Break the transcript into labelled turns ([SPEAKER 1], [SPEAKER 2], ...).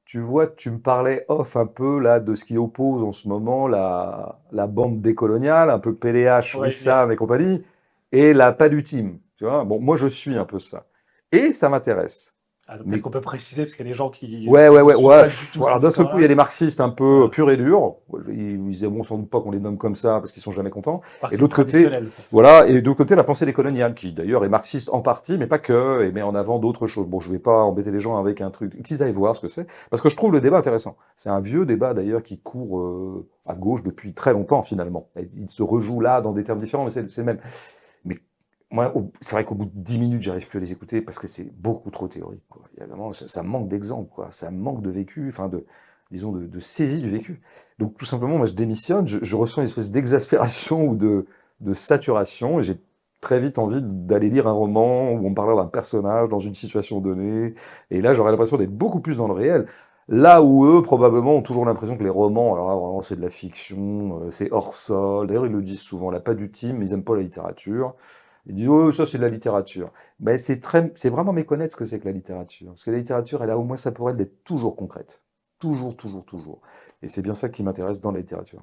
[SPEAKER 1] tu vois, tu me parlais off un peu là de ce qui oppose en ce moment la bande décoloniale, un peu PDH,
[SPEAKER 2] On va y
[SPEAKER 1] Wissam
[SPEAKER 2] venir.
[SPEAKER 1] et compagnie, et la pas du team. Tu vois, bon, moi je suis un peu ça. Et ça m'intéresse.
[SPEAKER 2] Ah, donc peut-être
[SPEAKER 1] Mais
[SPEAKER 2] qu'on peut préciser, parce qu'il y a des gens qui
[SPEAKER 1] ouais, ouais,
[SPEAKER 2] ne
[SPEAKER 1] ouais,
[SPEAKER 2] suivent
[SPEAKER 1] ouais.
[SPEAKER 2] pas du tout
[SPEAKER 1] Alors
[SPEAKER 2] ces
[SPEAKER 1] d'un seul coup, il y a
[SPEAKER 2] histoires-là.
[SPEAKER 1] des marxistes un peu
[SPEAKER 2] Voilà.
[SPEAKER 1] purs et durs. Ils aimeront sans doute pas qu'on les nomme comme ça parce qu'ils sont jamais contents. Et
[SPEAKER 2] Marxiste
[SPEAKER 1] d'autre côté,
[SPEAKER 2] traditionnel, ça.
[SPEAKER 1] voilà, et d'autre côté, la pensée décoloniale, qui d'ailleurs est marxiste en partie, mais pas que, et met en avant d'autres choses. Bon, je vais pas embêter les gens avec un truc, qu'ils aillent voir ce que c'est, parce que je trouve le débat intéressant. C'est un vieux débat d'ailleurs qui court à gauche depuis très longtemps finalement. Et il se rejoue là dans des termes différents, mais c'est le même. Mais moi, c'est vrai qu'au bout de 10 minutes, j'arrive plus à les écouter parce que c'est beaucoup trop théorique, quoi. Il y a vraiment, ça manque d'exemples, quoi. Ça manque de vécu, enfin disons, de saisie du vécu. Donc tout simplement, moi, je démissionne, je ressens une espèce d'exaspération ou de saturation, et j'ai très vite envie d'aller lire un roman où on me parle d'un personnage dans une situation donnée, et là, j'aurais l'impression d'être beaucoup plus dans le réel. Là où eux, probablement, ont toujours l'impression que les romans, alors là, vraiment, c'est de la fiction, c'est hors sol. D'ailleurs, ils le disent souvent, là, pas du team, mais ils n'aiment pas la littérature. Ils disent, oh, ça, c'est de la littérature. Mais c'est vraiment méconnaître ce que c'est que la littérature. Parce que la littérature, elle a au moins ça pour elle d'être toujours concrète. Toujours, toujours, toujours. Et c'est bien ça qui m'intéresse dans la littérature.